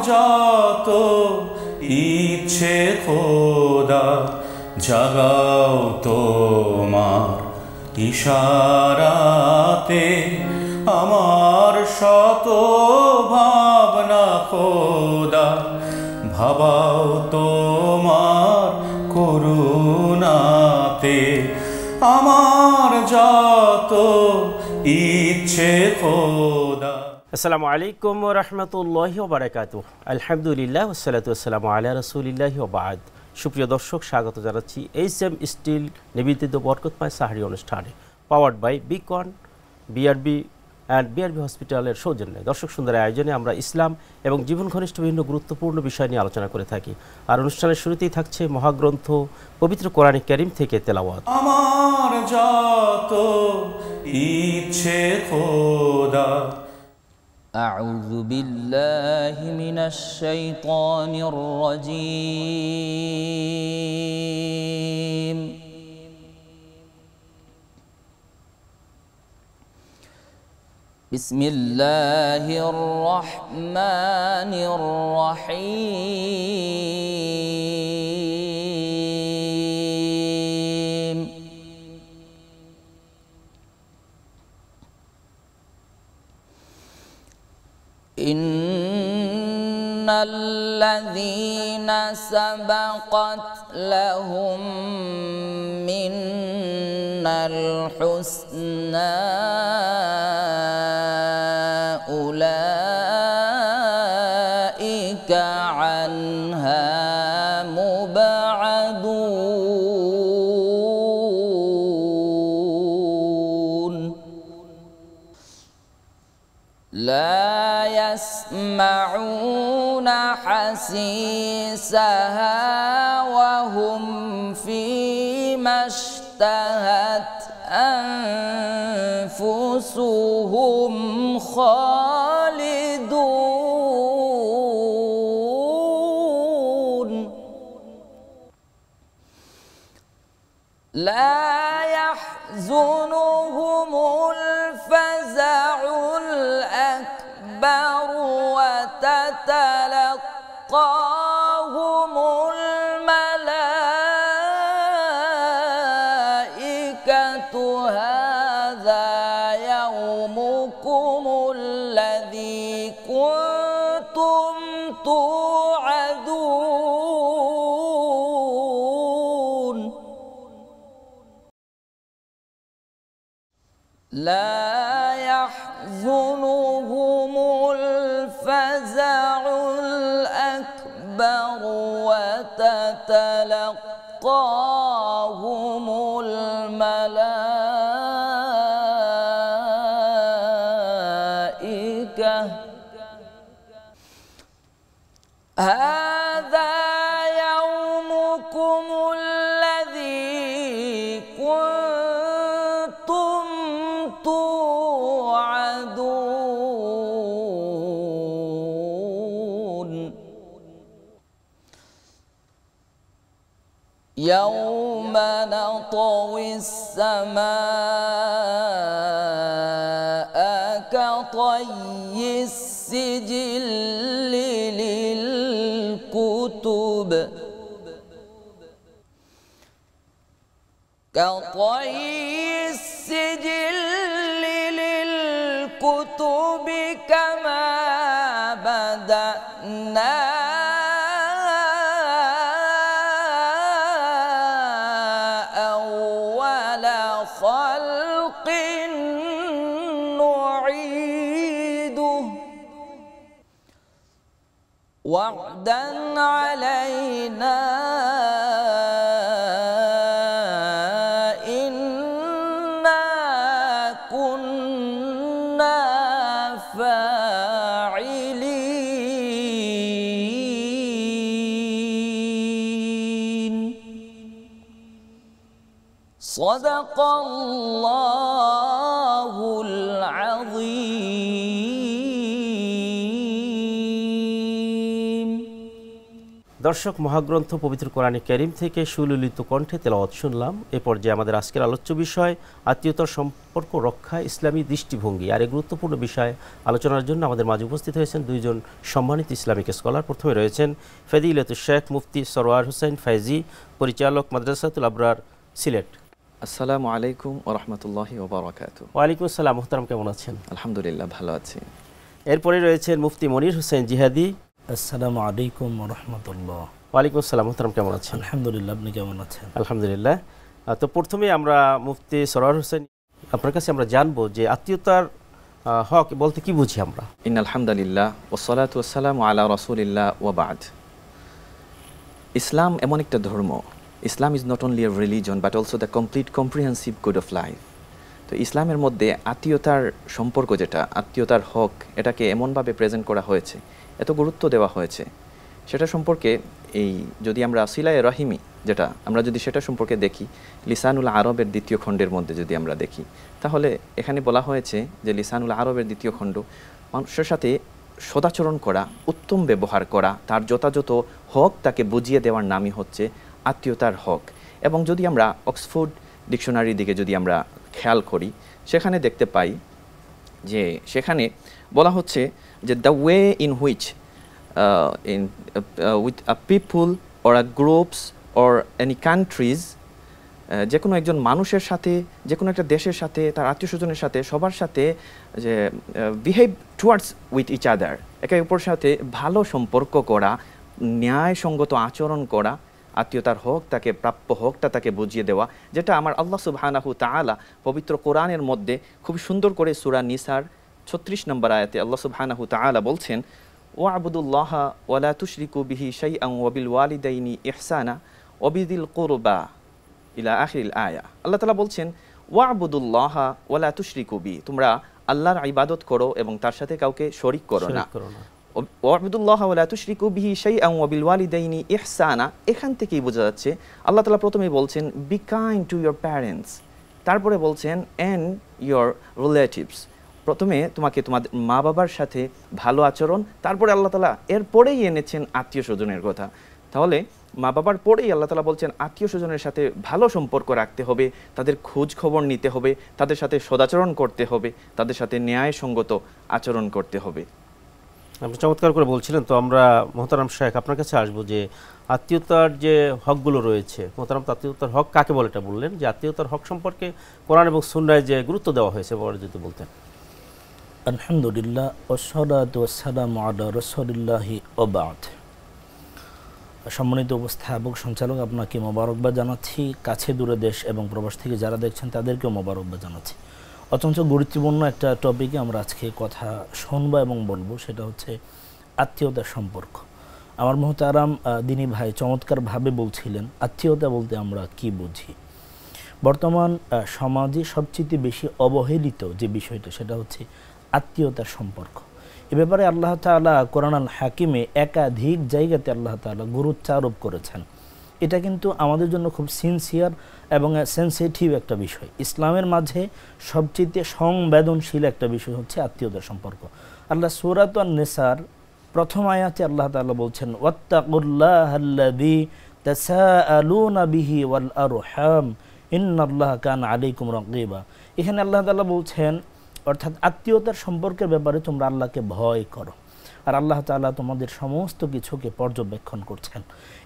যত ইচ্ছে খোদা জাগাও তোমার ইশারাতে আমার শত ভাবনা খোদা ভাবাও তোমার করুণাতে আমার যত ইচ্ছে খোদা। আসসালামু আলাইকুম ওয়া রাহমাতুল্লাহি ওয়া বারাকাতুহু। আলহামদুলিল্লাহ ওয়াসসালাতু ওয়াসসালামু আলা রাসূলিল্লাহি ওয়া বা'দ। সুপ্রিয় দর্শক, স্বাগত জানাচ্ছি এইচএম স্টিল নিবেদিত বরকতময় সাহারি অনুষ্ঠানে, powered by Beacon BRB and BRB হসপিটালের সৌজন্যে। দর্শক সুন্দর আয়োজনে আমরা ইসলাম এবং জীবন ঘনিষ্ঠ বিভিন্ন গুরুত্বপূর্ণ বিষয় নিয়ে আলোচনা করে থাকি। আর অনুষ্ঠানের শুরুতেই থাকছে মহাগ্রন্থ পবিত্র কোরআন কারীম থেকে তেলাওয়াত। আমার যত ইচ্ছে খোদা। أعوذ بالله من الشيطان الرجيم. بسم الله الرحمن الرحيم. إن الذين سبقت لهم منا الحسنى أولئك عنها مبعدون لا يسمعون حسيسها وهم فيما اشتهت أنفسهم خالدون لا يحزنهم الفزع الأكبر وتتلقاهم الملائكة هذا يومكم الذي كنتم توعدون لا يحزنهم الفزع الأكبر وتتلقاهم الملائكة هذا يومكم الذي كنتم توعدون يوم نطوي السماء كطي السجل للكتب كطي السجل للكتب كما بدأنا أول خلق نعيده وعدا علينا إنا كنا فاعلين. صدق الله العظيم. দর্শক, মহাগ্রন্থ পবিত্র কোরআনে কারীম থেকে সুললিত কণ্ঠে তেলাওয়াত শুনলাম। এ পর্যায়ে আমাদের আজকের আলোচ্য বিষয় আত্মীয়তার সম্পর্ক রক্ষা, ইসলামী দৃষ্টিভঙ্গি। আর এই গুরুত্বপূর্ণ বিষয়ে আলোচনার জন্য আমাদের মাঝে উপস্থিত হয়েছেন দুইজন সম্মানিত ইসলামিক স্কলার। প্রথমে রয়েছেন ফজিলাতুল শেখ মুফতি সরওয়ার হোসেন ফাইজি, পরিচালক মাদ্রাসাতুল আবরার, সিলেট। আসসালামু আলাইকুম ওয়া রাহমাতুল্লাহি ওয়া বারাকাতুহু। ওয়ালাইকুম আসসালাম। মুহতারাম, কেমন আছেন? আলহামদুলিল্লাহ, ভালো আছি। এরপরে রয়েছেন মুফতি মনির হোসেন জিহাদি। আসসালামু আলাইকুম ওয়া রাহমাতুল্লাহ। ওয়ালাইকুম আসসালাম। মুহতারাম, কেমন আছেন? আলহামদুলিল্লাহ, আপনি কেমন আছেন? আলহামদুলিল্লাহ। তো প্রথমে আমরা মুফতি সরওয়ার হোসেন, আপনার কাছে আমরা জানবো যে আত্মীয়তার হক বলতে কি বুঝি আমরা? ইন্নাল হামদুলিল্লাহ ওয়াসসালাতু ওয়াসসালামু আলা রাসূলিল্লাহ ওয়া বা'দ। ইসলাম এমন একটা ধর্ম, Islam is not only a religion but also the complete comprehensive code of life. তো ইসলামের মধ্যে আত্মীয়তার সম্পর্ক, যেটা আত্মীয়তার হক, এটাকে এমনভাবে প্রেজেন্ট করা হয়েছে, এত গুরুত্ব দেওয়া হয়েছে, সেটা সম্পর্কে এই যদি আমরা সিলায়ে রাহিমি যেটা আমরা যদি সেটা সম্পর্কে দেখি, লিসানুল আরবের 2য় খণ্ডের মধ্যে যদি আমরা দেখি, তাহলে এখানে বলা হয়েছে যে লিসানুল আরবের 2য় খণ্ড, মানুষের সাথে সদাচরণ করা, উত্তম ব্যবহার করা, তার যথাযথ হক তাকে বুঝিয়ে দেওয়ার নামই হচ্ছে আত্মীয়তার হক। এবং যদি আমরা অক্সফোর্ড ডিকশনারির দিকে যদি আমরা খেয়াল করি, সেখানে দেখতে পাই যে সেখানে বলা হচ্ছে যে the way in which with a people or a groups or any countries, যে কোনো একজন মানুষের সাথে, যে কোনো একটা দেশের সাথে, তার আত্মীয় স্বজনের সাথে, সবার সাথে যে behave towards with each other, একে অপরের সাথে ভালো সম্পর্ক করা, ন্যায়সঙ্গত আচরণ করা, আত্মীয়তার হক, তাকে প্রাপ্য হকটা তাকে বুঝিয়ে দেওয়া, যেটা আমার আল্লাহ সুবহানাহু তাআলা পবিত্র কোরআনের মধ্যে খুব সুন্দর করে সূরা নিসার 36 নম্বর আয়াতে আল্লাহ সুবহানাহু তাআলা বলছেন, ওয়া'বুদুল্লাহা ওয়া লা তুশরিকু বিহি শাইআন ওয়া বিল ওয়ালিদাইনি ইহসানা ওয়া বিযিল কুরবা ইলা আখিরিল আয়া। আল্লাহ তাআলা বলছেন, ওয়া'বুদুল্লাহা ওয়া লা তুশরিকু বিহি, তোমরা আল্লাহর ইবাদত করো এবং তার সাথে কাউকে শরীক করো না। ওয়া'বুদুল্লাহা ওয়া লা তুশরিকু বিহি শাইআন ওয়া বিল ওয়ালিদাইনি ইহসানা, এখান থেকেই বোঝা যাচ্ছে আল্লাহ তাআলা প্রথমেই বলছেন be kind to your parents, তারপরে বলছেন অ্যান্ড ইয়োর রিলেটিভস, প্রথমে তোমাকে তোমাদের মা বাবার সাথে ভালো আচরণ, তারপরে আল্লাহ তাআলা এরপরেই এনেছেন আত্মীয় স্বজনের কথা। তাহলে মা বাবার পরেই আল্লাহ তাআলা বলছেন আত্মীয় স্বজনের সাথে ভালো সম্পর্ক রাখতে হবে, তাদের খোঁজ খবর নিতে হবে, তাদের সাথে সদাচরণ করতে হবে, তাদের সাথে ন্যায়সঙ্গত আচরণ করতে হবে। আপনি চমৎকার করে বলছিলেন। তো আমরা মোহতারাম শেখ আপনার কাছে আসবো যে আত্মীয়তার যে হকগুলো রয়েছে, মোহতারাম আত্মীয়তার হক কাকে বলে এটা বললেন, যে আত্মীয়তার হক সম্পর্কে কোরআন এবং সুন্নাহয় যে গুরুত্ব দেওয়া হয়েছে বড় যদি বলতেন। আলহামদুলিল্লাহ ওয়াসসালাতু ওয়াসসালামু আলা রাসূলিল্লাহি ওয়া বা'দ। সম্মানিত উপস্থাপক, সঞ্চালক, আপনাকে মোবারকবাদ জানাচ্ছি। কাছে দূরে দেশ এবং প্রবাস থেকে যারা দেখছেন তাদেরকেও মোবারকবাদ জানাচ্ছি। অত্যন্ত গুরুত্বপূর্ণ একটা টপিকে আমরা আজকে কথা শুনবো এবং বলবো, সেটা হচ্ছে আত্মীয়তার সম্পর্ক। আমার মোহতারাম দিনী ভাই চমৎকারভাবে বলছিলেন আত্মীয়তা বলতে আমরা কি বুঝি। বর্তমান সমাজে সবচেয়ে বেশি অবহেলিত যে বিষয়টা, সেটা হচ্ছে আত্মীয়তার সম্পর্ক। এ ব্যাপারে আল্লাহ তাআলা কোরআনুল হাকিমে একাধিক জায়গাতে আল্লাহ তাআলা গুরুত্ব আরোপ করেছেন। এটা কিন্তু আমাদের জন্য খুব সিনসিয়ার এবং সেনসিটিভ একটা বিষয়। ইসলামের মাঝে সবচেয়ে সংবেদনশীল একটা বিষয় হচ্ছে আত্মীয়তার সম্পর্ক। আল্লাহ সূরাত আন-নিসার প্রথম আয়াতে আল্লাহ তাআলা বলছেন, ওয়াত্তাকুল্লাহাল্লাযী তাসাআলুনা বিহি ওয়াল আরহাম ইন্নাল্লাহা কানা আলাইকুম রাকীবা। এখানে আল্লাহ তাআলা বলছেন, অর্থাৎ আত্মীয়তার সম্পর্কের ব্যাপারে তোমরা আল্লাহকে ভয় করো, আর আল্লাহ তাআলা তোমাদের সমস্ত কিছুকে পর্যবেক্ষণ করছেন।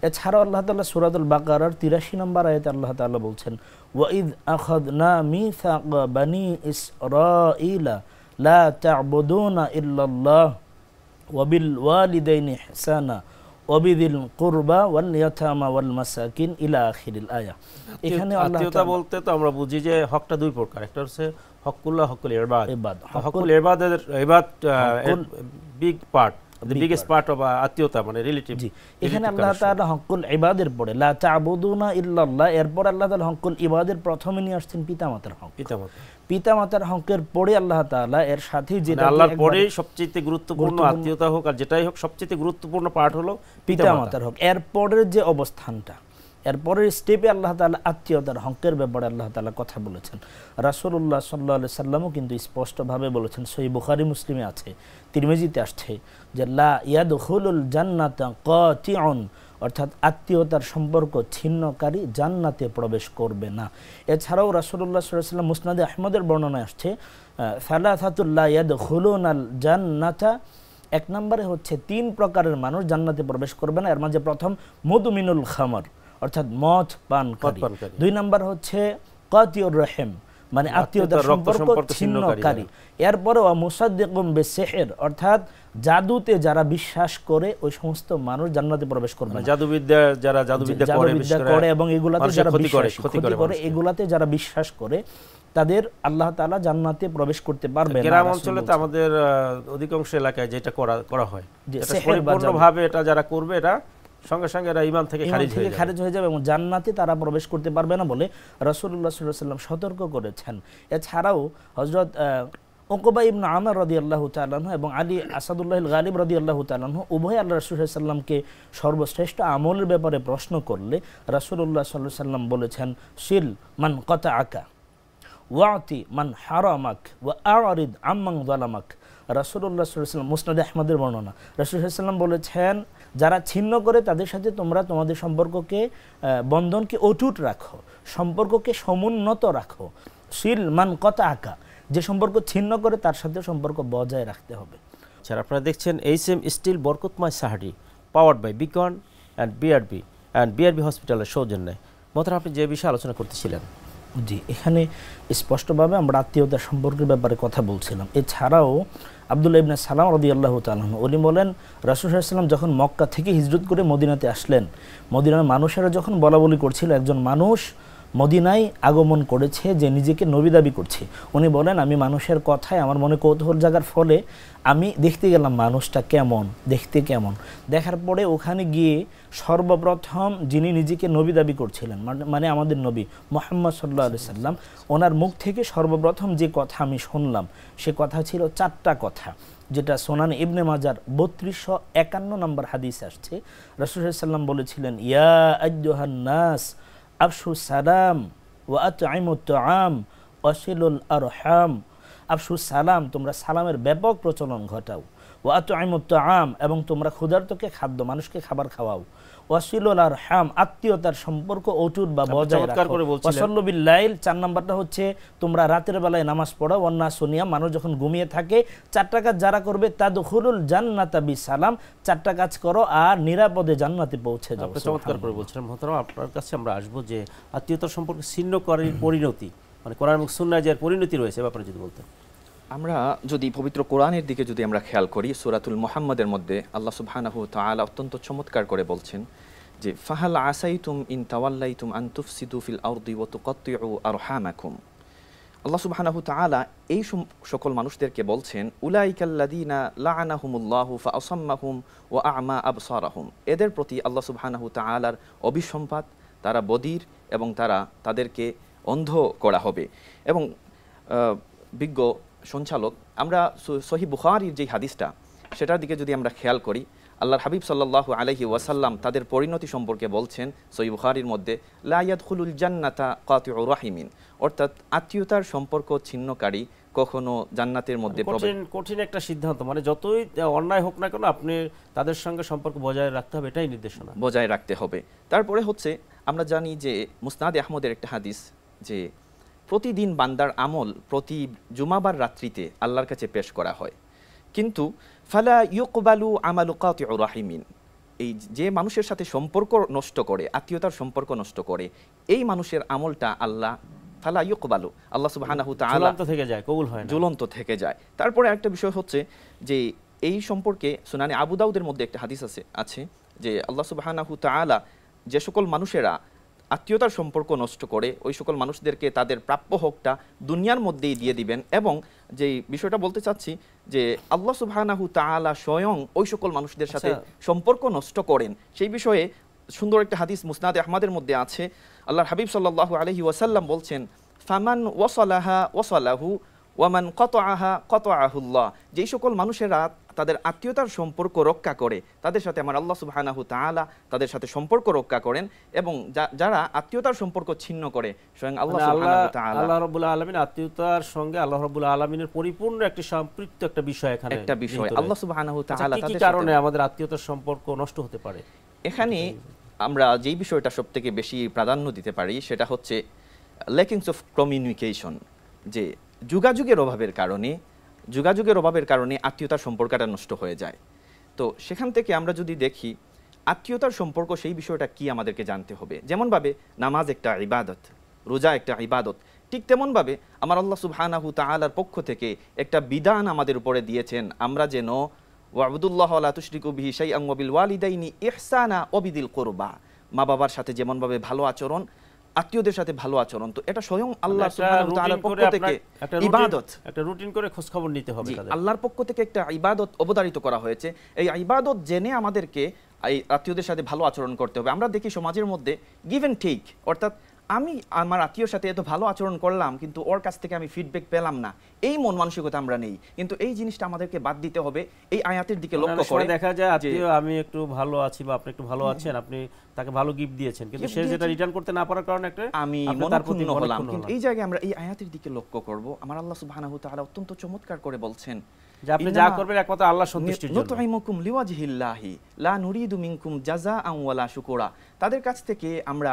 এছাড়াও আল্লাহ তাআলা সূরাতুল বাকারার 83 নম্বর আয়াতে আল্লাহ তাআলা বলছেন, ওয়াইদ আখাযনা মিসাকা বানি ইসরাঈলা লা তা'বুদুনা ইল্লাল্লাহ ওয়া বিল ওয়ালিদাইনি ইহসানা ওয়া বিযিল কুরবা ওয়াল ইয়াতামা ওয়াল মাসাকিন ইলা আখিরিল আয়া। এখানে আত্মীয়তা বলতে তো আমরা বুঝি যে হকটা দুই প্রকার, একটা হচ্ছে হকুল্লাহ, হকুল ইবাদ। হকুল ইবাদের ইবাদ big part, the biggest part of আত্মীয়তা মানে রিলেটিভ। এখানে আল্লাহ তাআলা হকুল ইবাদের পরে লা তা'বুদুনা ইল্লাল্লাহ, এরপর আল্লাহ তাআলা হকুল ইবাদের প্রথমে নিয়ে আসছেন পিতামাতার হক। পিতামাতার হকের পরে আল্লাহ তাআলা এর সাথে যেটা আল্লাহর পরে সবচেয়ে গুরুত্বপূর্ণ আত্মীয়তা হোক আর যেটাই হোক, সবচেয়ে গুরুত্বপূর্ণ পার্ট হলো পিতামাতার হক। এরপরের যে অবস্থানটা, এরপরের স্টেপে আল্লাহ তাআলা আত্মীয়তার হকের ব্যাপারে আল্লাহ তাআলা কথা বলেছেন। রাসূলুল্লাহ সাল্লাল্লাহু আলাইহি সাল্লামও কিন্তু স্পষ্টভাবে বলেছেন, সহিহ বুখারী মুসলিমে আছে, তিরমিজিতে আসছে যে লা ইয়াদখুলুল জান্নাতা কাতিউন অর্থাৎ আত্মীয়তার সম্পর্ক ছিন্নকারী জান্নাতে প্রবেশ করবে না। এছাড়াও রাসূলুল্লাহ সাল্লাল্লাহু আলাইহি ওয়াসাল্লাম মুসনাদে আহমদের বর্ণনায় আসছে সালাসাতুল লা ইয়াদখুলুনাল জান্নাতা, এক নম্বরে হচ্ছে 3 প্রকারের মানুষ জান্নাতে প্রবেশ করবে না। এর মাঝে প্রথম মুদমিনুল খামর, অর্থাৎ মদ পানকারী। 2 নম্বর হচ্ছে কাতিউর রহিম, মানে আত্মীয়তার সম্পর্ক ছিন্নকারী। এরপরে মুসাদ্দিকুম বিসিহর, অর্থাৎ জাদুতে যারা বিশ্বাস করে ওই সমস্ত মানুষ জান্নাতে প্রবেশ করবে না। জাদুবিদ্যা যারা জাদুবিদ্যা করে এবং এগুলাতে যারা ক্ষতি করে এগুলাতে যারা বিশ্বাস করে তাদের আল্লাহ তাআলা জান্নাতে প্রবেশ করতে পারবে না। গ্রাম অঞ্চলে তো আমাদের অধিকাংশ এলাকায় যেটা করা হয়, এটা পরিপূর্ণভাবে এটা যারা করবে এটা সঙ্গে সঙ্গে এরা ঈমান থেকে খারিজ হয়ে যাবে এবং জান্নাতে তারা প্রবেশ করতে পারবে না বলে রাসূলুল্লাহ সাল্লাল্লাহু আলাইহি ওয়াসাল্লাম সতর্ক করেছেন। এছাড়াও হযরত উকবা ইবনে আমর রাদিয়াল্লাহু তাআলা আনহু এবং আলী আসাদুল্লাহিল গালিব রাদিয়াল্লাহু তাআলা আনহু উভয় আল্লাহ রাসূল সাল্লাল্লাহু আলাইহি ওয়াসাল্লামকে সর্বশ্রেষ্ঠ আমলের ব্যাপারে প্রশ্ন করলে রাসূলুল্লাহ সাল্লাল্লাহু আলাইহি ওয়াসাল্লাম বলেছেন, শিল মান কাতাআকা ওয়াতি মান হারামাক ওয়া আ'রিদ আম্মান যালামাক। রাসূলুল্লাহ সাল্লাল্লাহু আলাইহি ওয়াসাল্লাম মুসনাদে আহমদের বর্ণনা, রাসূল সাল্লাল্লাহু আলাইহি ওয়াসাল্লাম বলেছেন, যারা ছিন্ন করে তাদের সাথে তোমরা তোমাদের সম্পর্ককে বন্ধনকে অটুট রাখো, সম্পর্ককে সমুন্নত রাখো। শিল মান কাতাআকা, যে সম্পর্ক ছিন্ন করে তার সাথে সম্পর্ক বজায় রাখতে হবে। স্যার, আপনারা দেখছেন এইচএম স্টিল বরকতময় সাহারি powered by Beacon and BRB হসপিটালের সৌজন্যে। মোহতারাম, আপনি যে বিষয়ে আলোচনা করতেছিলেন। জি, এখানে স্পষ্টভাবে আমরা আত্মীয়তার সম্পর্কের ব্যাপারে কথা বলছিলাম। এছাড়াও আব্দুল্লাহ ইবনে সালাম রাদিয়াল্লাহু তাআলা আনহু উনি বলেন, রাসূল সাল্লাল্লাহু আলাইহি ওয়াসাল্লাম যখন মক্কা থেকে হিজরত করে মদিনাতে আসলেন, মদিনার মানুষেরা যখন বলাবলি করছিল একজন মানুষ মদিনায় আগমন করেছে যে নিজেকে নবী দাবি করছে, উনি বলেন, আমি মানুষের কথায় আমার মনে কৌতূহল জাগার ফলে আমি দেখতে গেলাম মানুষটা দেখতে কেমন। দেখার পরে ওখানে গিয়ে সর্বপ্রথম যিনি নিজেকে নবী দাবি করছিলেন, মানে আমাদের নবী মুহাম্মদ সাল্লাল্লাহু আলাইহি সাল্লাম, ওনার মুখ থেকে সর্বপ্রথম যে কথা আমি শুনলাম সে কথা ছিল 4টা কথা, যেটা সুনান ইবনে মাজার 3251 নম্বর হাদিস আসছে। রাসূল সাল্লাল্লাহু আলাইহি ওয়াসাল্লাম বলেছিলেন, ইয়া আইয়ুহান নাস আফশু সালাম ওয়া আত'ইমুত তাআম ওয়াসিলুল আরহাম। আফশু সালাম, তোমরা সালামের ব্যাপক প্রচলন ঘটাও। ওয়া আত'ইমুত তাআম, এবং তোমরা ক্ষুধার্তকে খাদ্য, মানুষকে খাবার খাওয়াও। ওয়াসিলুল আরহাম, আত্মীয়তার সম্পর্ক অটুট বা বজায় রাখো। ওয়াসাল্লু বিল লাইল, 4 নম্বরটা হচ্ছে তোমরা রাতের বেলায় নামাজ পড়ো। ওয়ান্নাস নিয়াম, মানুষ যখন ঘুমিয়ে থাকে 4টা কাজ যারা করবে তাদখুলুল জান্নাতা বিসালাম, 4টা কাজ করো আর নিরাপদে জান্নাতে পৌঁছে যাও। চমৎকার করে বলছিলাম। মোহতারাম, আপনার কাছে আমরা আসবো যে আত্মীয়তার সম্পর্ক ছিন্ন করার পরিণতি, মানে কোরআন এবং সুন্নাহয় যে পরিণতি রয়েছে ব্যাপারে যদি বলতেন। আমরা যদি পবিত্র কোরআনের দিকে যদি আমরা খেয়াল করি, সূরাতুল মুহাম্মাদের মধ্যে আল্লাহ সুবহানাহু ওয়া তাআলা অত্যন্ত চমৎকার করে বলছেন যে ফাহাল আসাইতুম ইন তাওয়াল্লাইতুম আন তুফসিদু ফিল আরদি ওয়া তুকাত্তিউ আরহামাকুম। আল্লাহ সুবহানাহু ওয়া তাআলা এই সকল মানুষদেরকে বলছেন, উলাইকাল্লাযীনা লাআনাহুমুল্লাহু ফাআসাম্মাহুম ওয়া আ'মা আবসারাহুম। এদের প্রতি আল্লাহ সুবহানাহু ওয়া তাআলার অভিসম্পাত, তারা বধির এবং তাদেরকে অন্ধ করা হবে। এবং বিজ্ঞ সঞ্চালক, আমরা সহিহ বুখারীর যে হাদিসটা সেটার দিকে যদি আমরা খেয়াল করি, আল্লাহর হাবিব সাল্লাল্লাহু আলাইহি ওয়াসাল্লাম তাদের পরিণতি সম্পর্কে বলছেন সহিহ বুখারীর মধ্যে, লা ইয়াদখুলুল জান্নাতা কাতিউ রাহিমিন, অর্থাৎ আত্মীয়তার সম্পর্ক ছিন্নকারী কখনো জান্নাতের মধ্যে কঠিন একটা সিদ্ধান্ত, মানে যতই অন্যায় হোক না কেন আপনি তাদের সঙ্গে সম্পর্ক বজায় রাখতে হবে, এটাই নির্দেশনা, বজায় রাখতে হবে। তারপরে হচ্ছে আমরা জানি যে মুসনাদে আহমদের একটা হাদিস যে প্রতিদিন বান্দার আমল প্রতি জুমাবার রাত্রিতে আল্লাহর কাছে পেশ করা হয়, কিন্তু ফালা ইউকবালু আমালু কাতিউ রাহিমিন, এই যে মানুষের সাথে সম্পর্ক নষ্ট করে, আত্মীয়তার সম্পর্ক নষ্ট করে, এই মানুষের আমলটা আল্লাহ ফালা ইউকবালু, আল্লাহ সুবহানাহু ওয়া তাআলা ঝুলন্ত থেকে যায়, কবুল হয় না, ঝুলন্ত থেকে যায়। তারপরে একটা বিষয় হচ্ছে যে এই সম্পর্কে সুনানে আবু দাউদের মধ্যে একটা হাদিস আছে যে আল্লাহ সুবহানাহু ওয়া তাআলা যে সকল মানুষেরা আত্মীয়তার সম্পর্ক নষ্ট করে ওই সকল মানুষদেরকে তাদের প্রাপ্য হকটা দুনিয়ার মধ্যেই দিয়ে দিবেন। এবং যে বিষয়টা বলতে চাচ্ছি যে আল্লাহ সুবহানাহু তাআলা স্বয়ং ওই সকল মানুষদের সাথে সম্পর্ক নষ্ট করেন, সেই বিষয়ে সুন্দর একটা হাদিস মুসনাদে আহমদের মধ্যে আছে। আল্লাহর হাবিব সাল্লাল্লাহু আলাইহি ওয়াসাল্লাম বলছেন, ফামান ওয়াসালাহা ওয়াসালাহু ওয়ামান কাতাআহা কাতাআহুল্লাহ, যেই সকল মানুষেরা তাদের আত্মীয়তার সম্পর্ক রক্ষা করে তাদের সাথে আমার আল্লাহ সুবহানাহু তাআলা তাদের সাথে সম্পর্ক রক্ষা করেন, এবং যারা আত্মীয়তার সম্পর্ক ছিন্ন করে স্বয়ং আল্লাহ সুবহানাহু তাআলা, আল্লাহ রাব্বুল আলামিন আত্মীয়তার সঙ্গে আল্লাহ রাব্বুল আলামিনের পরিপূর্ণ একটি সম্পৃক্ত একটা বিষয়, এখানে একটা বিষয় আল্লাহ সুবহানাহু তাআলা তাদের কারণে আমাদের আত্মীয়তার সম্পর্ক নষ্ট হতে পারে। এখানে আমরা যেই বিষয়টা সব থেকে বেশি প্রাধান্য দিতে পারি সেটা হচ্ছে ল্যাকিংস অফ কমিউনিকেশন, যে যোগাযোগের অভাবের কারণে আত্মীয়তার সম্পর্কটা নষ্ট হয়ে যায়। তো সেখান থেকে আমরা যদি দেখি আত্মীয়তার সম্পর্ক, সেই বিষয়টা কি আমাদেরকে জানতে হবে। যেমনভাবে নামাজ একটা ইবাদত, রোজা একটা ইবাদত, ঠিক তেমনভাবে আমার আল্লাহ সুবহানাহু তাআলার পক্ষ থেকে একটা বিধান আমাদের উপরে দিয়েছেন, আমরা যেন ওয়াবুদুল্লাহ লা তুশরিকু বিহি শাইআন ওয়া বিল ওয়ালিদাইনি ইহসানা ওয়া বিদিল কুরবা, মা বাবার সাথে যেমনভাবে ভালো আচরণ, আত্মীয়দের সাথে ভালো আচরণ, তো এটা স্বয়ং আল্লাহ সুবহানাহু তাআলার পক্ষ থেকে ইবাদত, একটা রুটিন করে খোঁজ খবর নিতে হবে তাদের। আল্লাহর পক্ষ থেকে একটা ইবাদত অবধারিত করা হয়েছে। এই ইবাদত জেনে আমাদেরকে এই আত্মীয়দের সাথে ভালো আচরণ করতে হবে। আমরা দেখি সমাজের মধ্যে গিভ এন্ড টেক, অর্থাৎ আমি আমার আত্মীয়র সাথে এত ভালো আচরণ করলাম কিন্তু ওর কাছ থেকে আমি ফিডব্যাক পেলাম না, এই মন মানসিকতা আমরা নেই। কিন্তু এই জিনিসটা আমাদেরকে বাদ দিতে হবে। এই আয়াতের দিকে লক্ষ্য করে দেখা যায় আত্মীয় আমি একটু ভালো আছি বা আপনি একটু ভালো আছেন, আপনি তাকে ভালো গিফট দিয়েছেন, কিন্তু সে যেটা রিটার্ন করতে না পারার কারণে একটা আমি মনক্ষুণ্ণ হলাম। কিন্তু এই জায়গায় আমরা এই আয়াতের দিকে লক্ষ্য করব। আমার আল্লাহ সুবহানাহু তাআলা অত্যন্ত চমৎকার করে বলছেন যে আপনি যা করবেন একমাত্র আল্লাহর সন্তুষ্টির জন্য। নুতঈমুকুম লিওয়াজহিল্লাহি লা নুরিদু মিনকুম জাযাআন ওয়ালা শুকুরা, তাদের কাছ থেকে আমরা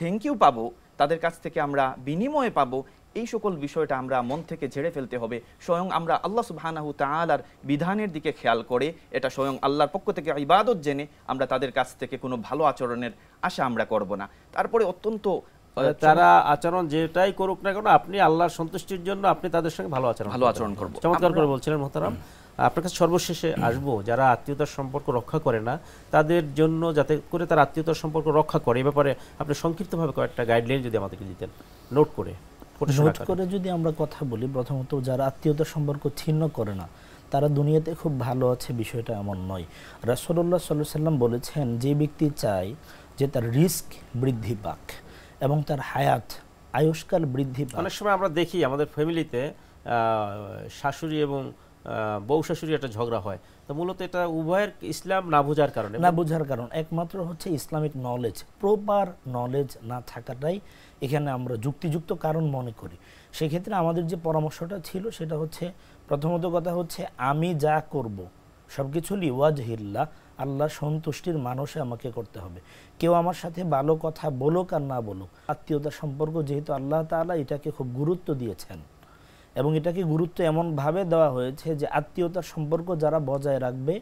থ্যাংক ইউ পাবো, তাদের কাছ থেকে আমরা বিনিময় পাবো, এই সকল বিষয়টা আমরা মন থেকে ঝেড়ে ফেলতে হবে। স্বয়ং আমরা আল্লাহ সুবহানাহু তাআলার বিধানের দিকে খেয়াল করে, এটা স্বয়ং আল্লাহর পক্ষ থেকে ইবাদত জেনে আমরা তাদের কাছ থেকে কোনো ভালো আচরণের আশা আমরা করব না। তারপরে অত্যন্ত তারা আচরণ যেটাই করুক না কেন, আপনি আল্লাহর সন্তুষ্টির জন্য আপনি তাদের সঙ্গে ভালো আচরণ করব। চমৎকার করে বলছিলেন মোহতারাম। আপনার কাছে সর্বশেষে আসবো, যারা আত্মীয়তার সম্পর্ক রক্ষা করে না তাদের জন্য যাতে করে তার আত্মীয়তার সম্পর্ক রক্ষা করে, এই ব্যাপারে আপনি সংক্ষিপ্তভাবে কয়েকটা গাইডলাইন যদি আমাদেরকে দিতেন নোট করে যদি আমরা কথা বলি। প্রথমত, যারা আত্মীয়তার সম্পর্ক ছিন্ন করে না তারা দুনিয়াতে খুব ভালো আছে, বিষয়টা এমন নয়। রাসূলুল্লাহ সাল্লাল্লাহু আলাইহি ওয়াসাল্লাম বলেছেন, যে ব্যক্তি চায় যে তার রিস্ক বৃদ্ধি পাক এবং তার হায়াত আয়ুষ্কাল বৃদ্ধি পাক। অনেক সময় আমরা দেখি আমাদের ফ্যামিলিতে শাশুড়ি এবং বউ শাশুড়ি একটা ঝগড়া হয়, তো মূলত এটা উভয়ের ইসলাম না বোঝার কারণ একমাত্র হচ্ছে ইসলামিক নলেজ, প্রপার নলেজ না থাকাটাই এখানে আমরা যুক্তিযুক্ত কারণ মনে করি। সেক্ষেত্রে আমাদের যে পরামর্শটা ছিল সেটা হচ্ছে, প্রথমত কথা হচ্ছে আমি যা করব সবকিছু লিওয়াজহিল্লাহ, আল্লাহর সন্তুষ্টির মানুষে আমাকে করতে হবে। কেউ আমার সাথে ভালো কথা বলুক আর না বলুক, আত্মীয়তার সম্পর্ক যেহেতু আল্লাহ তাআলা এটাকে খুব গুরুত্ব দিয়েছেন এবং এটাকে গুরুত্ব এমনভাবে দেওয়া হয়েছে যে আত্মীয়তার সম্পর্ক যারা বজায় রাখবে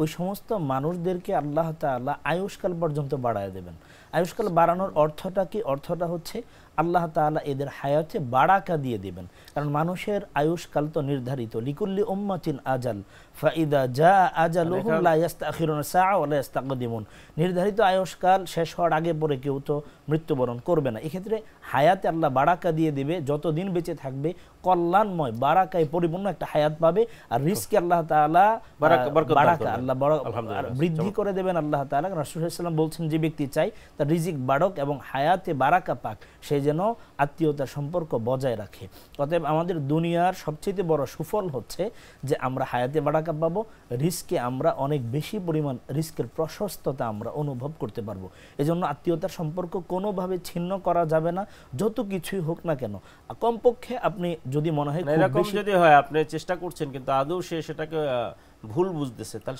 ওই সমস্ত মানুষদেরকে আল্লাহ তাআলা আয়ুষ্কাল পর্যন্ত বাড়ায় দেবেন। আয়ুষ্কাল বাড়ানোর অর্থটা কি? অর্থটা হচ্ছে আল্লাহ তাআলা এদের হায়াতে বারাকা দিয়ে দিবেন। কারণ মানুষের আয়ুষ্কাল তো নির্ধারিত, লিকুল্লি উম্মাতিন আজাল ফাইদা জা আজালুহুম লা ইস্তাখিরুনা সাআ ওয়া লা ইস্তাকদিমুন। নির্ধারিত আয়ুষ্কাল শেষ হওয়ার আগে পরে কেউ তো মৃত্যুবরণ করবে না। এক্ষেত্রে হায়াতে আল্লাহ বারাকা দিয়ে দিবে, যতদিন বেঁচে থাকবে কল্যাণময় বারাকায় পরিপূর্ণ একটা হায়াত পাবে। আর রিজকে আল্লাহ তাআলা বারাকা আল্লাহ বৃদ্ধি করে দেবেন আল্লাহ তাআলা। রাসূল সাল্লাল্লাহু আলাইহি ওয়াসাল্লাম বলছেন, যে ব্যক্তি চাই তার রিজিক বাড়ক এবং হায়াতে বারাকা পাক, সে যেন আত্মীয়তার সম্পর্ক বজায় রাখে। অতএব আমাদের দুনিয়ার সবচেয়ে বড় সুফল হচ্ছে যে আমরা হায়াতে বারাকা পাবো, রিস্কে আমরা অনেক বেশি পরিমাণ রিস্কের প্রশস্ততা আমরা অনুভব করতে পারবো। এজন্য আত্মীয়তার সম্পর্ক কোনোভাবে ছিন্ন করা যাবে না, যত কিছুই হোক না কেন। কমপক্ষে আপনি যদি মনে হয় এরকম যদি হয় আপনি চেষ্টা করছেন কিন্তু আদৌ সেটাকে ভুল বুঝতেছে, তাহলে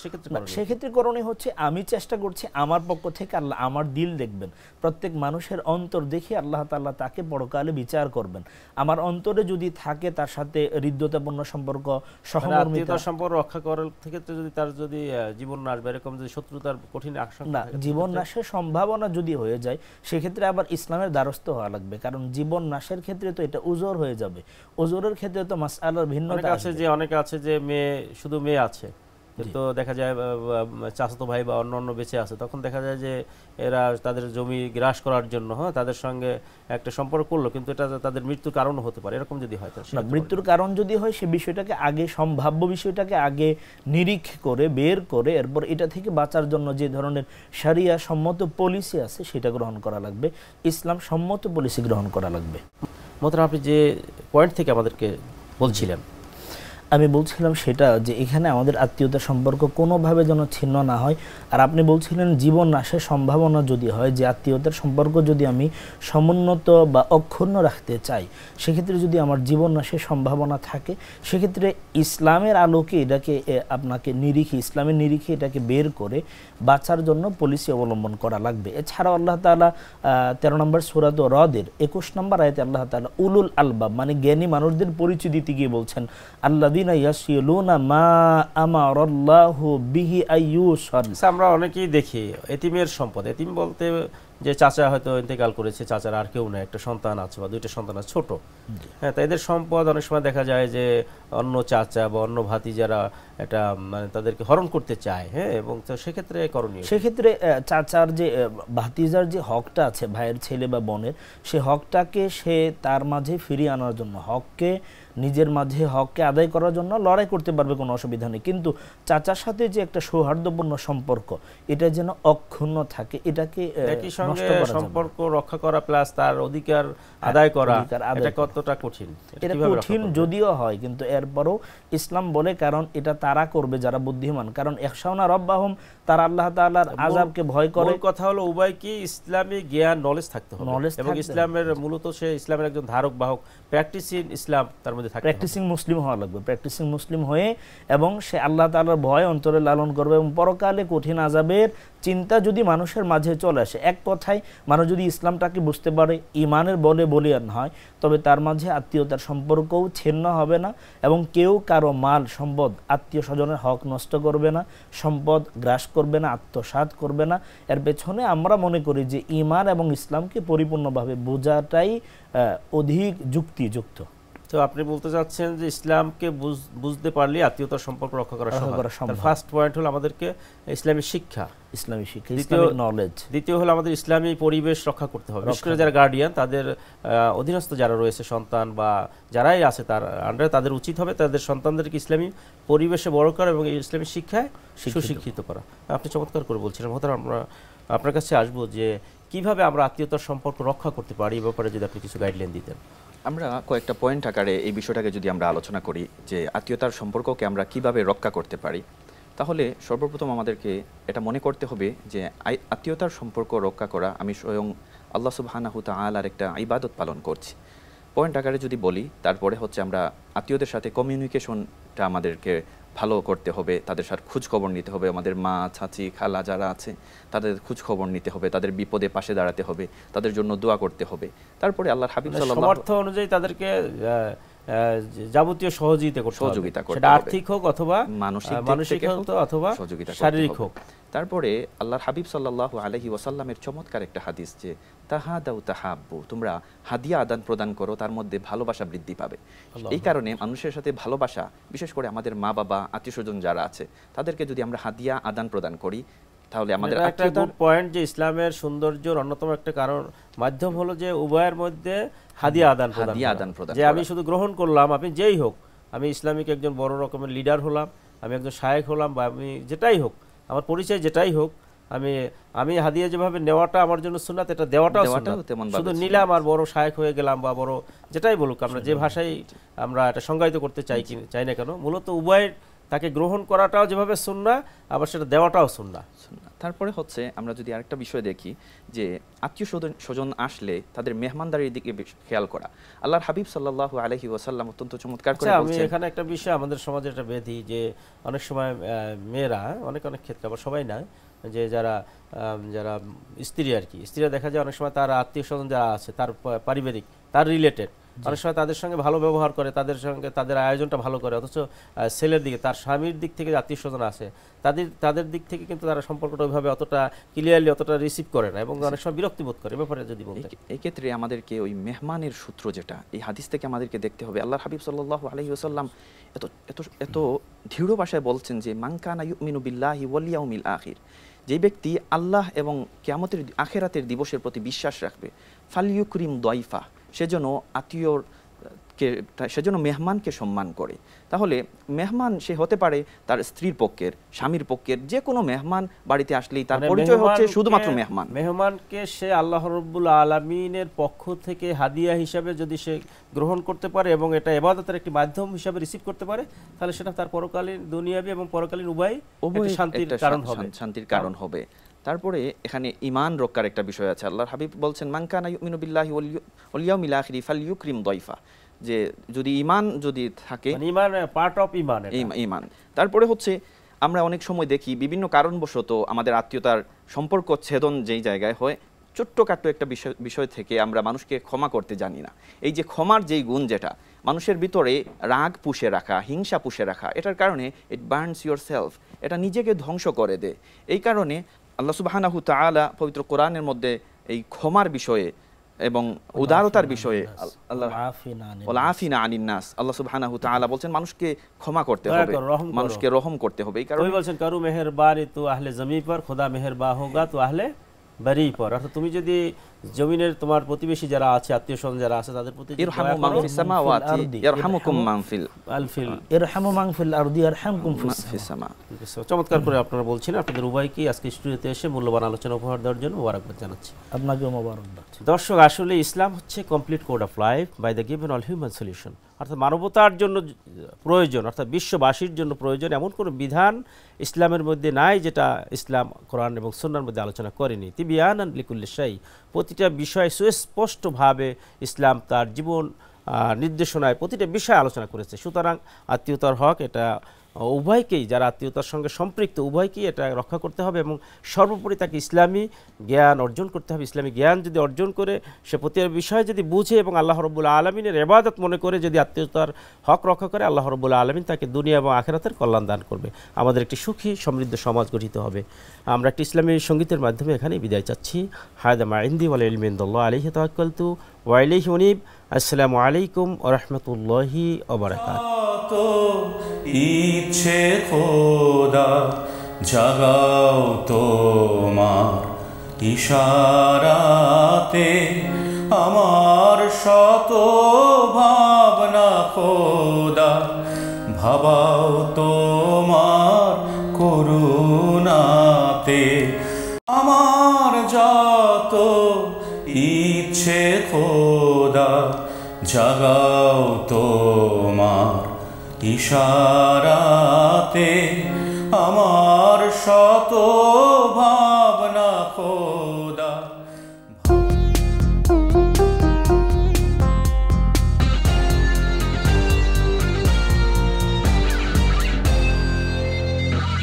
সেক্ষেত্রে করণীয় হচ্ছে আমি চেষ্টা করছি আমার পক্ষ থেকে, আল্লাহ আমার দিল দেখবেন, প্রত্যেক মানুষের অন্তর দেখে আল্লাহ তাআলা তাকে পরকালে বিচার করবেন। আমার অন্তরে যদি থাকে তার সাথে হৃদ্যতাপূর্ণ সম্পর্ক, সহমর্মিতা সম্পর্ক রক্ষা করার থেকে যদি তার যদি জীবন নাশ বা এরকম যদি শত্রুতার কঠিন আশঙ্কা, জীবন নাশের সম্ভাবনা যদি হয়ে যায় সেক্ষেত্রে আবার ইসলামের দ্বারস্থ হওয়া লাগবে। কারণ জীবন নাশের ক্ষেত্রে তো এটা উজর হয়ে যাবে, উজরের ক্ষেত্রে তো মাসআলার ভিন্নতা আছে। অনেকে আছে যে শুধু মেয়ে আছে, কিন্তু দেখা যায় চাচাতো ভাই বা অন্য বেঁচে আছে, তখন দেখা যায় যে এরা তাদের জমি গ্রাস করার জন্য তাদের সঙ্গে একটা সম্পর্ক করলো, কিন্তু এটা তাদের মৃত্যুর কারণও হতে পারে। এরকম যদি হয়, মৃত্যুর কারণ যদি হয় সে বিষয়টাকে আগে, সম্ভাব্য বিষয়টাকে আগে নিরীখ করে বের করে এরপর এটা থেকে বাঁচার জন্য যে ধরনের শরিয়া সম্মত পলিসি আছে সেটা গ্রহণ করা লাগবে, ইসলাম সম্মত পলিসি গ্রহণ করা লাগবে। মোহতারাম, আপনি যে পয়েন্ট থেকে আমাদেরকে বলছিলেন, আমি বলছিলাম সেটা যে এখানে আমাদের আত্মীয়তার সম্পর্ক কোনোভাবে যেন ছিন্ন না হয়। আর আপনি বলছিলেন জীবন নাশের সম্ভাবনা যদি হয়, যে আত্মীয়তার সম্পর্ক যদি আমি সমুন্নত বা অক্ষুণ্ণ রাখতে চাই, সেক্ষেত্রে যদি আমার জীবন নাশের সম্ভাবনা থাকে, সেক্ষেত্রে ইসলামের আলোকে এটাকে আপনাকে নিরিখে, ইসলামের নিরিখে এটাকে বের করে বাঁচার জন্য পলিসি অবলম্বন করা লাগবে। এছাড়াও আল্লাহ তাআলা 13 নম্বর সূরা রদের 21 নম্বর আয়াতে আল্লাহ তাআলা উলুল আলবাব মানে জ্ঞানী মানুষদের পরিচয় দিতে গিয়ে বলছেন আল্লাযীনা ইয়াসিলুনা মা আমারাল্লাহু বিহি আইয়ুসাল। আমরা অনেকেই দেখি এতিমের সম্পদ, এতিম বলতে যে চাচা হয়তো ইন্তেকাল করেছে, চাচার আর কেউ নেই, একটা সন্তান আছে বা দুইটা সন্তান আছে ছোট, হ্যাঁ, তো এদের সম্পদ অনেক সময় দেখা যায় যে অন্য চাচা বা অন্য ভাতিজারা এটা মানে তাদেরকে হরণ করতে চায়, হ্যাঁ, এবং তো সেক্ষেত্রে করণীয়, সেক্ষেত্রে চাচার যে ভাতিজার যে হকটা আছে ভাইয়ের ছেলে বা বোনের, সে হকটাকে সে তার মাঝে ফিরিয়ে আনার জন্য, হককে নিজের মাঝে হককে আদায় করার জন্য লড়াই করতে পারবে, কোনো অসুবিধা নেই। কিন্তু চাচার সাথে যে একটা সৌহার্দ্যপূর্ণ সম্পর্ক, এটা যেন অক্ষুণ্ণ থাকে, এটাকে একই সঙ্গে সম্পর্ক রক্ষা করা প্লাস তার অধিকার আদায় করা, এটা কতটা কঠিন? এটা কঠিন যদিও হয়, কিন্তু এরপরও ইসলাম বলে, কারণ এটা তারা করবে যারা বুদ্ধিমান, কারণ ইখশাউনা রাব্বাহুম, তারা আল্লাহ তাআলার আযাবকে ভয় করে। মূল কথা হলো উভয়কে ইসলামী জ্ঞান, নলেজ থাকতে হবে, এবং ইসলামের মূলত সে ইসলামের একজন ধারক বাহক, প্র্যাকটিসিং ইসলাম তার মধ্যে থাকে, প্র্যাকটিসিং মুসলিম হওয়া লাগবে, প্র্যাকটিসিং মুসলিম হয়ে, এবং সে আল্লাহ তাআলার ভয় অন্তরে লালন করবে, এবং পরকালে কঠিন আযাবের চিন্তা যদি মানুষের মাঝে চলে আসে, এক কথায় মানুষ যদি ইসলামটাকে বুঝতে পারে, ঈমানের বলে বলিয়ান হয়, তবে তার মাঝে আত্মীয়তার সম্পর্কও ছিন্ন হবে না, এবং কেউ কারো মাল সম্পদ, আত্মীয় স্বজনের হক নষ্ট করবে না, সম্পদ গ্রাস করবে না, আত্মসাৎ করবে না। এর পেছনে আমরা মনে করি যে ঈমান এবং ইসলামকে পরিপূর্ণভাবে বোঝাটাই অধিক যুক্তিযুক্ত। তো আপনি বলতে চাচ্ছেন যে ইসলামকে বুঝতে পারলে আত্মীয়তার সম্পর্ক রক্ষা করা সম্ভব। ফার্স্ট পয়েন্ট হলো আমাদেরকে ইসলামী শিক্ষা, ইসলামী শিক্ষা, ইসলামিক নলেজ। দ্বিতীয় হলো আমাদের ইসলামী পরিবেশ রক্ষা করতে হবে, বিশেষ করে যারা গার্ডিয়ান, তাদের অধীনস্থ যারা রয়েছে সন্তান বা যারাই আছে তার আন্ডারে, তাদের উচিত হবে তাদের সন্তানদেরকে ইসলামী পরিবেশে বড় করা এবং ইসলামী শিক্ষায় সুশিক্ষিত করা। আপনি চমৎকার করে বলছিলেন। হয়তো আমরা আপনার কাছে আসবো যে কিভাবে আমরা আত্মীয়তার সম্পর্ক রক্ষা করতে পারি, এই ব্যাপারে যদি আপনি কিছু গাইডলাইন দিতেন। আমরা কয়েকটা পয়েন্ট আকারে এই বিষয়টাকে যদি আমরা আলোচনা করি যে আত্মীয়তার সম্পর্ককে আমরা কিভাবে রক্ষা করতে পারি, তাহলে সর্বপ্রথম আমাদেরকে এটা মনে করতে হবে যে আত্মীয়তার সম্পর্ক রক্ষা করা আমি স্বয়ং আল্লাহ সুবহানাহু তাআলার একটা ইবাদত পালন করছি। পয়েন্ট আকারে যদি বলি, তারপরে হচ্ছে আমরা আত্মীয়দের সাথে কমিউনিকেশনটা আমাদেরকে ভালো করতে হবে, তাদের সাথে খোঁজ খবর নিতে হবে, আমাদের মা, চাচি, খালা যারা আছে তাদের খোঁজ খবর নিতে হবে, তাদের বিপদে পাশে দাঁড়াতে হবে, তাদের জন্য দোয়া করতে হবে। তারপরে আল্লাহর হাবিব সাল্লাল্লাহু আলাইহি সামর্থ্য অনুযায়ী তাদেরকে যাবতীয় সহযোগিতা করতে হবে, সেটা আর্থিক হোক অথবা মানসিক হোক অথবা শারীরিক হোক। তারপরে আল্লাহর হাবিব সাল্লাল্লাহু আলাইহি ওয়াসাল্লামের চমৎকার একটা হাদিস যে তাহাদাউ তাহাব্বু, তোমরা হাদিয়া আদান প্রদান করো, তার মধ্যে ভালোবাসা বৃদ্ধি পাবে। এই কারণে মানুষের সাথে ভালোবাসা, বিশেষ করে আমাদের মা বাবা, আত্মীয়স্বজন যারা আছে, তাদেরকে যদি আমরা হাদিয়া আদান প্রদান করি, তাহলে আমাদের একটা গুড পয়েন্ট যে ইসলামের সৌন্দর্যের অন্যতম একটা কারণ মাধ্যম হলো যে উভয়ের মধ্যে হাদিয়া আদান প্রদান, যে আমি শুধু গ্রহণ করলাম, আপনি যেই হোক, আমি ইসলামিক একজন বড় রকমের লিডার হলাম, আমি একজন শায়েখ হলাম, বা আমি যেটাই হোক, আমার পরিচয় যেটাই হোক, আমি হাদিয়া যেভাবে নেওয়াটা আমার জন্য সুন্নাত, এটা দেওয়াটাও সুন্নাত। শুধু নিলাম আর বড় শায়েখ হয়ে গেলাম বা বড় যেটাই বলুক, আমরা যে ভাষায় আমরা এটা সংজ্ঞায়িত করতে চাই না কেন, মূলত উভয়ের তাকে গ্রহণ করাটাও যেভাবে সুন্নাহ, আবার সেটা দেওয়াটাও সুন্নাহ। তারপরে হচ্ছে আমরা যদি আরেকটা বিষয় দেখি যে আত্মীয় স্বজন আসলে তাদের মেহমানদারির দিকে খেয়াল করা। আল্লাহর হাবিব সাল্লাল্লাহু আলাইহি ওয়াসাল্লাম অত্যন্ত চমৎকার করে বলেছেন। আমি এখানে একটা বিষয়, আমাদের সমাজে একটা ব্যাধি যে অনেক সময় মেয়েরা, অনেক ক্ষেত্রে, আবার সবাই না, যে যারা স্ত্রী আর কি, স্ত্রীরা দেখা যায় অনেক সময় তার আত্মীয় স্বজন যারা আছে, তার পারিবারিক, তার রিলেটেড, অনেক সময় তাদের সঙ্গে ভালো ব্যবহার করে, তাদের সঙ্গে তাদের আয়োজনটা ভালো করে, অথচ ছেলের দিকে, তার স্বামীর দিক থেকে আত্মীয় স্বজন আছে, তাদের দিক থেকে কিন্তু তারা সম্পর্কটা ওইভাবে অতটা ক্লিয়ারলি অতটা রিসিভ করে না, এবং অনেক সময় বিরক্তি বোধ করে। ব্যাপারে যদি বলতে, এই ক্ষেত্রে আমাদেরকে ওই মেহমানের সূত্র যেটা এই হাদিস থেকে আমাদেরকে দেখতে হবে। আল্লাহর হাবিব সাল্লাল্লাহু আলাইহি ওয়াসাল্লাম এত দৃঢ় ভাষায় বলছেন যে মান কানা ইউমিনু বিল্লাহি ওয়াল ইয়াউমিল আখির, যে ব্যক্তি আল্লাহ এবং কিয়ামতের আখিরাতের দিবসের প্রতি বিশ্বাস রাখবে, ফালিয়ুকরিম দাইফা, সেজন্য সেজন্য মেহমানকে সম্মান করে। তাহলে মেহমান সে হতে পারে তার স্ত্রীর পক্ষের, স্বামীর পক্ষের, যে কোনো মেহমান বাড়িতে আসলেই তার পরিচয় হচ্ছে শুধুমাত্র মেহমান। মেহমানকে সে আল্লাহ রাব্বুল আলামিনের পক্ষ থেকে হাদিয়া হিসাবে যদি সে গ্রহণ করতে পারে এবং এটা ইবাদতের একটি মাধ্যম হিসাবে রিসিভ করতে পারে, তাহলে সেটা তার পরকালীন দুনিয়াবি এবং পরকালীন উভয় শান্তির কারণ হবে, শান্তির কারণ হবে। তারপরে এখানে ঈমান রক্ষার একটা বিষয় আছে। আল্লাহর হাবিব বলছেন, মান কানা ইউমিনু বিল্লাহি ওয়াল ইয়াউমিল আখিরি ফালইউকরিম দাইফা, যে যদি ঈমান যদি থাকে, মানে ঈমান পার্ট অফ ঈমান, ঈমান। তারপরে হচ্ছে আমরা অনেক সময় দেখি বিভিন্ন কারণবশত আমাদের আত্মীয়তার সম্পর্ক ছেদন যেই জায়গায় হয়, ছোট্টখাট্ট একটা বিষয় থেকে আমরা মানুষকে ক্ষমা করতে জানি না। এই যে ক্ষমার যেই গুণ, যেটা মানুষের ভিতরে রাগ পুষে রাখা, হিংসা পুষে রাখা, এটার কারণে ইট বার্নস ইয়োর সেলফ, এটা নিজেকে ধ্বংস করে দেয়। এই কারণে আল্লাহ সুবহানাহু তাআলা পবিত্র কোরআনের মধ্যে এই ক্ষমার বিষয়ে এবং উদারতার বিষয়ে আল্লাহ ওয়াল আফিনা আনিন নাস, আল্লাহ সুবহানাহু তাআলা বলছেন মানুষকে ক্ষমা করতে হবে, মানুষকে রহম করতে হবে। এই কারণে বলছেন করু মেহেরবানি তো আহলে জমি পর, খোদা মেহেরবা হোগা তো আহলে বাড়ি পর। অর্থাৎ তুমি যদি জমিনের তোমার প্রতিবেশী যারা আছে, আত্মীয় স্বজন যারা আছে, তাদের প্রতি ইরহামু মান ফিস সামাওয়াতি ইয়ারহামুকুম মান ফিল ইরহামু মান ফিল আরদি ইয়ারহামকুম ফিস সামা। চমৎকার করে আপনারা বলছেন। আপনাদের উভয়কে আজকে স্টুডিওতে এসে মূল্যবান আলোচনা উপহার দেওয়ার জন্য মোবারকবাদ জানাচ্ছি। আপনাকেও মোবারকবাদ। দর্শক, আসলে ইসলাম হচ্ছে complete code of life by the given all human solution. অর্থাৎ মানবতার জন্য প্রয়োজন, অর্থাৎ বিশ্ববাসীর জন্য প্রয়োজন এমন কোনো বিধান ইসলামের মধ্যে নাই যেটা ইসলাম কোরআন এবং সুন্নাহর মধ্যে আলোচনা করেনি। তিবিয়ানান লিকুল্লি শাই, প্রতিটা বিষয় সুস্পষ্টভাবে ইসলাম তার জীবন নির্দেশনায় প্রতিটা বিষয় আলোচনা করেছে। সুতরাং আত্মীয়তার হক এটা উভয়কেই, যারা আত্মীয়তার সঙ্গে সম্পৃক্ত উভয়কেই এটা রক্ষা করতে হবে এবং সর্বোপরি তাকে ইসলামী জ্ঞান অর্জন করতে হবে। ইসলামী জ্ঞান যদি অর্জন করে সে প্রতিটা বিষয় যদি বুঝে এবং আল্লাহ রাব্বুল আলামিনের ইবাদত মনে করে যদি আত্মীয়তার হক রক্ষা করে, আল্লাহ রাব্বুল আলামিন তাকে দুনিয়া এবং আখিরাতের কল্যাণ দান করবে। আমাদের একটি সুখী সমৃদ্ধ সমাজ গঠিত হবে। আমরা একটি ইসলামী সঙ্গীতের মাধ্যমে এখানেই বিদায় চাচ্ছি। হাদা মা ইনদি ওয়াল ইলমু ইনদাল্লাহ আলাইহি তাওয়াক্কালতু ওয়া ইলাইহি উনীব। আসসালামু আলাইকুম ওয়া রাহমাতুল্লাহি ওয়া বারাকাতুহু। ইচ্ছে খোদা জাগাও তোমার ইশারাতে, আমার শত ভাবনা খোদা ভাবাও তোমার করুণাতে। আমার যত ইচ্ছে খোদা জাগাও তোমার ইশারাতে, আমার শত ভাবনা খোদা